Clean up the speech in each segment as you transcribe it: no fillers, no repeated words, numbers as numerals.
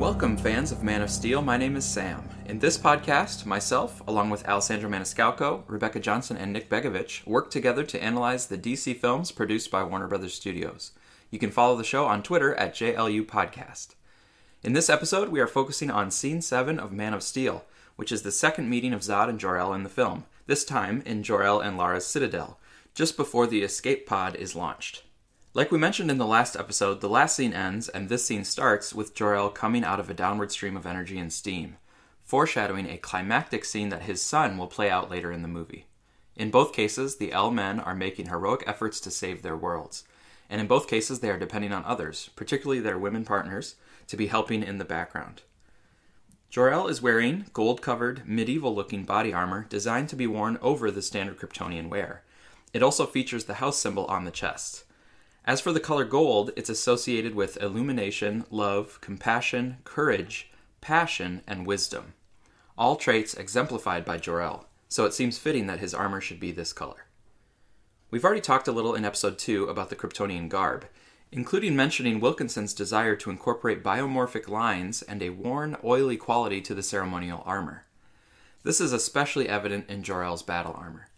Welcome, fans of Man of Steel. My name is Sam. In this podcast, myself, along with Alessandro Maniscalco, Rebecca Johnson, and Nick Begovich, work together to analyze the DC films produced by Warner Brothers Studios. You can follow the show on Twitter at JLU Podcast. In this episode, we are focusing on Scene 7 of Man of Steel, which is the second meeting of Zod and Jor-El in the film, this time in Jor-El and Lara's citadel, just before the escape pod is launched. Like we mentioned in the last episode, the last scene ends, and this scene starts with Jor-El coming out of a downward stream of energy and steam, foreshadowing a climactic scene that his son will play out later in the movie. In both cases, the El-Men are making heroic efforts to save their worlds, and in both cases they are depending on others, particularly their women partners, to be helping in the background. Jor-El is wearing gold-covered, medieval-looking body armor designed to be worn over the standard Kryptonian wear. It also features the house symbol on the chest. As for the color gold, it's associated with illumination, love, compassion, courage, passion, and wisdom. All traits exemplified by Jor-El, so it seems fitting that his armor should be this color. We've already talked a little in episode 2 about the Kryptonian garb, including mentioning Wilkinson's desire to incorporate biomorphic lines and a worn, oily quality to the ceremonial armor. This is especially evident in Jor-El's battle armor.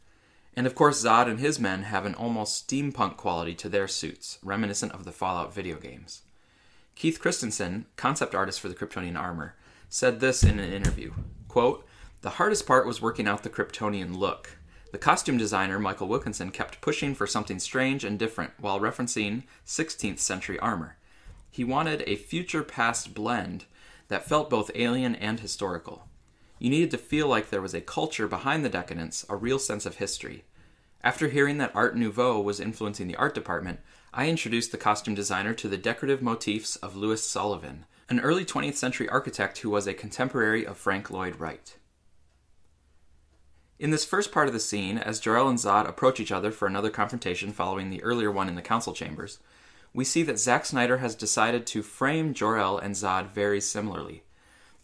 And of course, Zod and his men have an almost steampunk quality to their suits, reminiscent of the Fallout video games. Keith Christensen, concept artist for the Kryptonian armor, said this in an interview, quote, "The hardest part was working out the Kryptonian look. The costume designer, Michael Wilkinson, kept pushing for something strange and different while referencing 16th century armor. He wanted a future-past blend that felt both alien and historical. You needed to feel like there was a culture behind the decadence, a real sense of history. After hearing that Art Nouveau was influencing the art department, I introduced the costume designer to the decorative motifs of Louis Sullivan, an early 20th century architect who was a contemporary of Frank Lloyd Wright." In this first part of the scene, as Jor-El and Zod approach each other for another confrontation following the earlier one in the council chambers, we see that Zack Snyder has decided to frame Jor-El and Zod very similarly.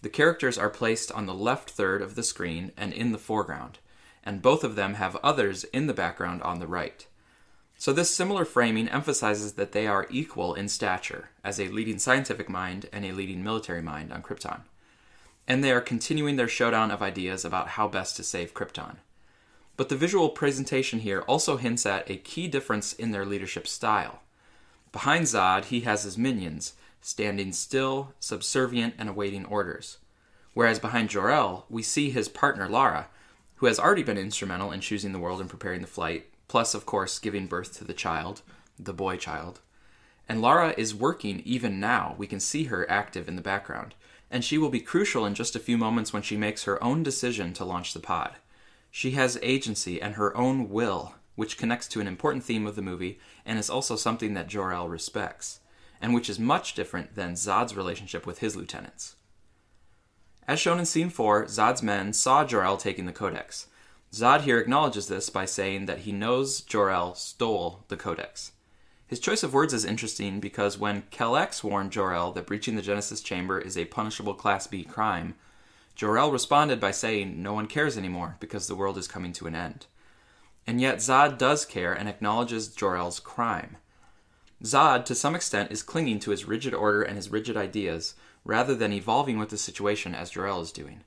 The characters are placed on the left third of the screen and in the foreground, and both of them have others in the background on the right. So this similar framing emphasizes that they are equal in stature, as a leading scientific mind and a leading military mind on Krypton. And they are continuing their showdown of ideas about how best to save Krypton. But the visual presentation here also hints at a key difference in their leadership style. Behind Zod, he has his minions, standing still, subservient, and awaiting orders. Whereas behind Jor-El, we see his partner Lara, who has already been instrumental in choosing the world and preparing the flight, plus, of course, giving birth to the child, the boy child. And Lara is working even now. We can see her active in the background. And she will be crucial in just a few moments when she makes her own decision to launch the pod. She has agency and her own will, which connects to an important theme of the movie and is also something that Jor-El respects, and which is much different than Zod's relationship with his lieutenants. As shown in Scene 4, Zod's men saw Jor-El taking the Codex. Zod here acknowledges this by saying that he knows Jor-El stole the Codex. His choice of words is interesting because when Kel-X warned Jor-El that breaching the Genesis chamber is a punishable Class B crime, Jor-El responded by saying no one cares anymore because the world is coming to an end. And yet Zod does care and acknowledges Jor-El's crime. Zod, to some extent, is clinging to his rigid order and his rigid ideas, rather than evolving with the situation as Jor-El is doing.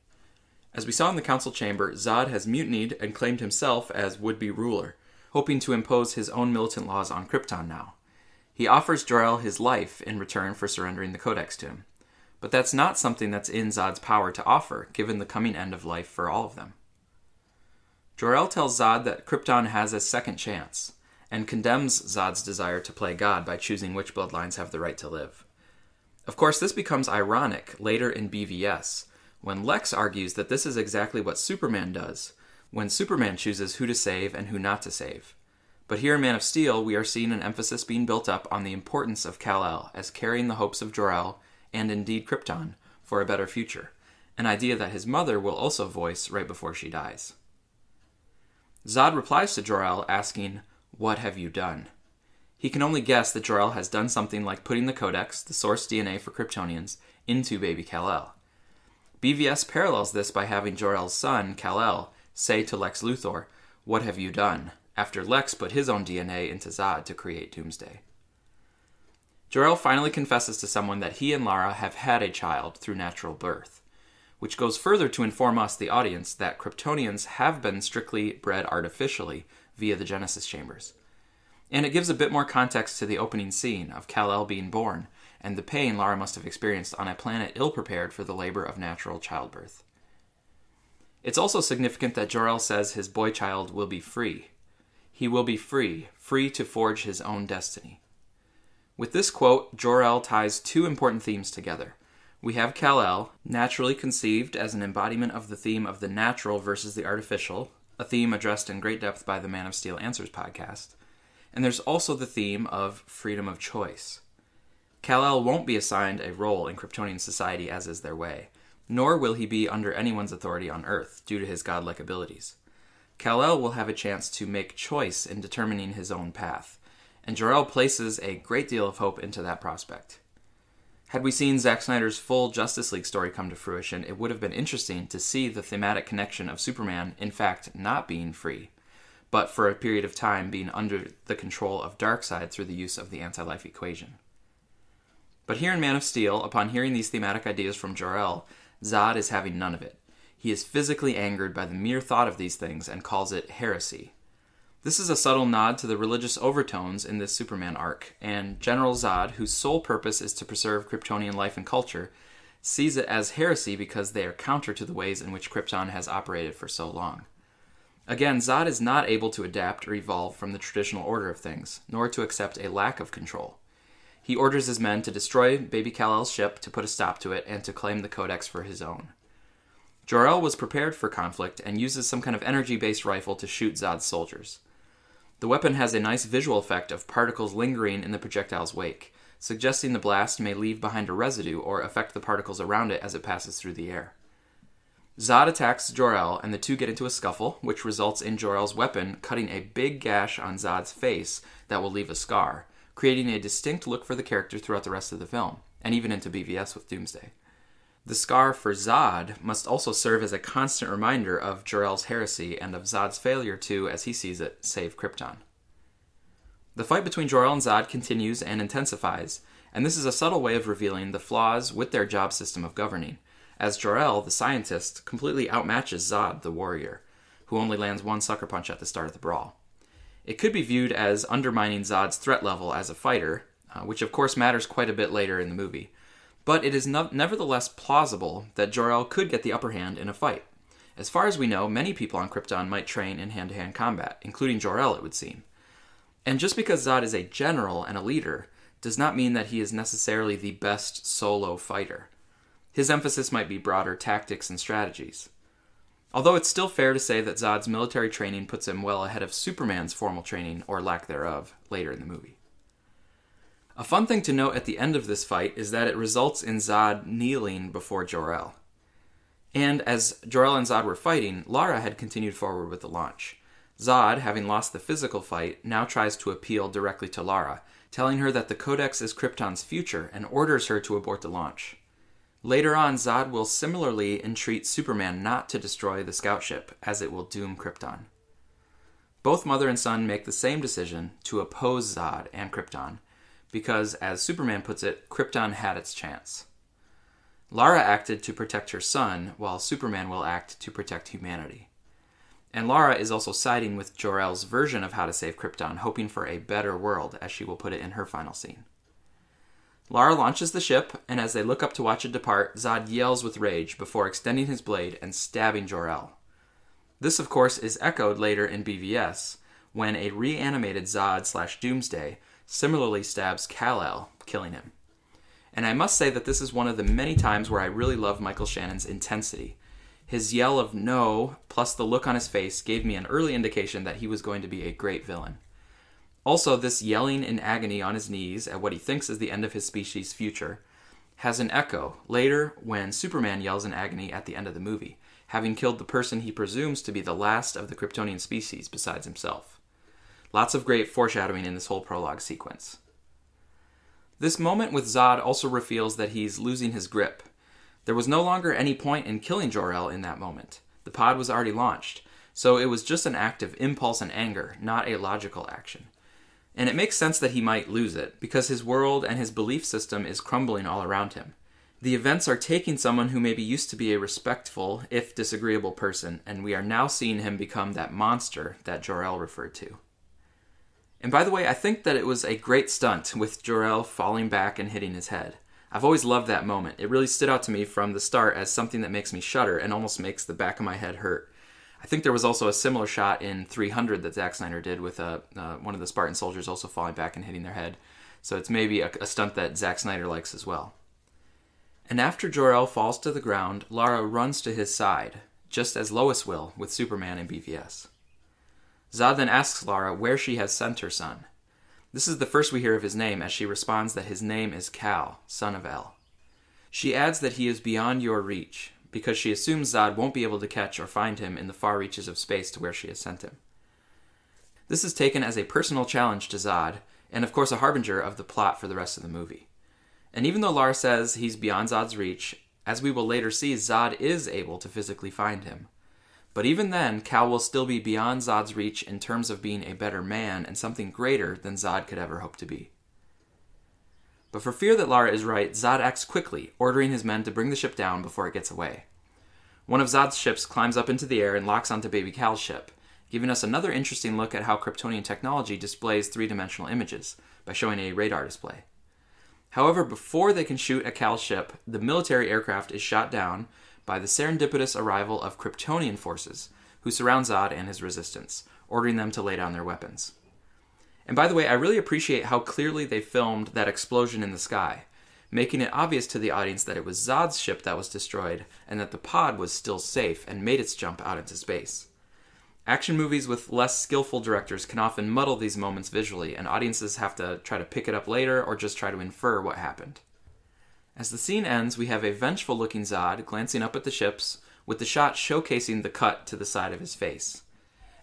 As we saw in the council chamber, Zod has mutinied and claimed himself as would-be ruler, hoping to impose his own militant laws on Krypton now. He offers Jor-El his life in return for surrendering the Codex to him. But that's not something that's in Zod's power to offer, given the coming end of life for all of them. Jor-El tells Zod that Krypton has a second chance, and condemns Zod's desire to play God by choosing which bloodlines have the right to live. Of course, this becomes ironic later in BVS, when Lex argues that this is exactly what Superman does, when Superman chooses who to save and who not to save. But here in Man of Steel, we are seeing an emphasis being built up on the importance of Kal-El as carrying the hopes of Jor-El, and indeed Krypton, for a better future, an idea that his mother will also voice right before she dies. Zod replies to Jor-El asking, "What have you done?" He can only guess that Jor-El has done something like putting the Codex, the source DNA for Kryptonians, into baby Kal-El. BVS parallels this by having Jor-El's son, Kal-El, say to Lex Luthor, "What have you done?" after Lex put his own DNA into Zod to create Doomsday. Jor-El finally confesses to someone that he and Lara have had a child through natural birth, which goes further to inform us, the audience, that Kryptonians have been strictly bred artificially via the Genesis chambers. And it gives a bit more context to the opening scene of Kal-El being born and the pain Lara must have experienced on a planet ill-prepared for the labor of natural childbirth. It's also significant that Jor-El says his boy child will be free. He will be free, free to forge his own destiny. With this quote, Jor-El ties two important themes together. We have Kal-El, naturally conceived as an embodiment of the theme of the natural versus the artificial, a theme addressed in great depth by the Man of Steel Answers podcast. And there's also the theme of freedom of choice. Kal-El won't be assigned a role in Kryptonian society as is their way, nor will he be under anyone's authority on Earth due to his godlike abilities. Kal-El will have a chance to make choice in determining his own path, and Jor-El places a great deal of hope into that prospect. Had we seen Zack Snyder's full Justice League story come to fruition, it would have been interesting to see the thematic connection of Superman, in fact, not being free, but for a period of time being under the control of Darkseid through the use of the anti-life equation. But here in Man of Steel, upon hearing these thematic ideas from Jor-El, Zod is having none of it. He is physically angered by the mere thought of these things and calls it heresy. This is a subtle nod to the religious overtones in this Superman arc, and General Zod, whose sole purpose is to preserve Kryptonian life and culture, sees it as heresy because they are counter to the ways in which Krypton has operated for so long. Again, Zod is not able to adapt or evolve from the traditional order of things, nor to accept a lack of control. He orders his men to destroy Baby Kal-El's ship to put a stop to it and to claim the Codex for his own. Jor-El was prepared for conflict and uses some kind of energy-based rifle to shoot Zod's soldiers. The weapon has a nice visual effect of particles lingering in the projectile's wake, suggesting the blast may leave behind a residue or affect the particles around it as it passes through the air. Zod attacks Jor-El, and the two get into a scuffle, which results in Jor-El's weapon cutting a big gash on Zod's face that will leave a scar, creating a distinct look for the character throughout the rest of the film, and even into BVS with Doomsday. The scar for Zod must also serve as a constant reminder of Jor-El's heresy and of Zod's failure to, as he sees it, save Krypton. The fight between Jor-El and Zod continues and intensifies, and this is a subtle way of revealing the flaws with their job system of governing, as Jor-El, the scientist, completely outmatches Zod, the warrior, who only lands one sucker punch at the start of the brawl. It could be viewed as undermining Zod's threat level as a fighter, which of course matters quite a bit later in the movie, but it is nevertheless plausible that Jor-El could get the upper hand in a fight. As far as we know, many people on Krypton might train in hand-to-hand combat, including Jor-El, it would seem. And just because Zod is a general and a leader does not mean that he is necessarily the best solo fighter. His emphasis might be broader tactics and strategies. Although it's still fair to say that Zod's military training puts him well ahead of Superman's formal training, or lack thereof, later in the movie. A fun thing to note at the end of this fight is that it results in Zod kneeling before Jor-El. And as Jor-El and Zod were fighting, Lara had continued forward with the launch. Zod, having lost the physical fight, now tries to appeal directly to Lara, telling her that the Codex is Krypton's future and orders her to abort the launch. Later on, Zod will similarly entreat Superman not to destroy the scout ship, as it will doom Krypton. Both mother and son make the same decision to oppose Zod and Krypton, because, as Superman puts it, Krypton had its chance. Lara acted to protect her son, while Superman will act to protect humanity. And Lara is also siding with Jor-El's version of how to save Krypton, hoping for a better world, as she will put it in her final scene. Lara launches the ship, and as they look up to watch it depart, Zod yells with rage before extending his blade and stabbing Jor-El. This, of course, is echoed later in BVS, when a reanimated Zod/Doomsday similarly stabs Kal-El, killing him. And I must say that this is one of the many times where I really love Michael Shannon's intensity. His yell of no, plus the look on his face, gave me an early indication that he was going to be a great villain. Also, this yelling in agony on his knees at what he thinks is the end of his species' future has an echo later when Superman yells in agony at the end of the movie, having killed the person he presumes to be the last of the Kryptonian species besides himself. Lots of great foreshadowing in this whole prologue sequence. This moment with Zod also reveals that he's losing his grip. There was no longer any point in killing Jor-El in that moment. The pod was already launched, so it was just an act of impulse and anger, not a logical action. And it makes sense that he might lose it, because his world and his belief system is crumbling all around him. The events are taking someone who maybe used to be a respectful, if disagreeable person, and we are now seeing him become that monster that Jor-El referred to. And by the way, I think that it was a great stunt with Jor-El falling back and hitting his head. I've always loved that moment. It really stood out to me from the start as something that makes me shudder and almost makes the back of my head hurt. I think there was also a similar shot in 300 that Zack Snyder did with one of the Spartan soldiers also falling back and hitting their head. So it's maybe a stunt that Zack Snyder likes as well. And after Jor-El falls to the ground, Lara runs to his side, just as Lois will with Superman and BVS. Zod then asks Lara where she has sent her son. This is the first we hear of his name, as she responds that his name is Kal, son of El. She adds that he is beyond your reach, because she assumes Zod won't be able to catch or find him in the far reaches of space to where she has sent him. This is taken as a personal challenge to Zod, and of course a harbinger of the plot for the rest of the movie. And even though Lara says he's beyond Zod's reach, as we will later see, Zod is able to physically find him. But even then, Kal will still be beyond Zod's reach in terms of being a better man and something greater than Zod could ever hope to be. But for fear that Lara is right, Zod acts quickly, ordering his men to bring the ship down before it gets away. One of Zod's ships climbs up into the air and locks onto Baby Kal's ship, giving us another interesting look at how Kryptonian technology displays three-dimensional images, by showing a radar display. However, before they can shoot at Kal's ship, the military aircraft is shot down by the serendipitous arrival of Kryptonian forces, who surround Zod and his resistance, ordering them to lay down their weapons. And by the way, I really appreciate how clearly they filmed that explosion in the sky, making it obvious to the audience that it was Zod's ship that was destroyed, and that the pod was still safe and made its jump out into space. Action movies with less skillful directors can often muddle these moments visually, and audiences have to try to pick it up later or just try to infer what happened. As the scene ends, we have a vengeful-looking Zod glancing up at the ships, with the shot showcasing the cut to the side of his face.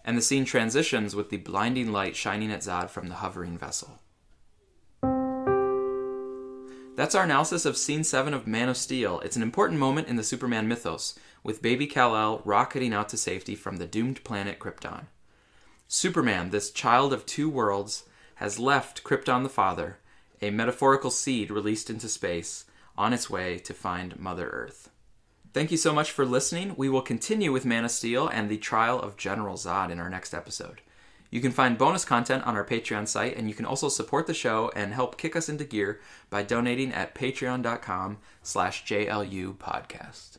And the scene transitions with the blinding light shining at Zod from the hovering vessel. That's our analysis of Scene 7 of Man of Steel. It's an important moment in the Superman mythos, with baby Kal-El rocketing out to safety from the doomed planet Krypton. Superman, this child of two worlds, has left Krypton the Father, a metaphorical seed released into space, on its way to find Mother Earth. Thank you so much for listening. We will continue with Man of Steel and the trial of General Zod in our next episode. You can find bonus content on our Patreon site, and you can also support the show and help kick us into gear by donating at patreon.com/JLU podcast.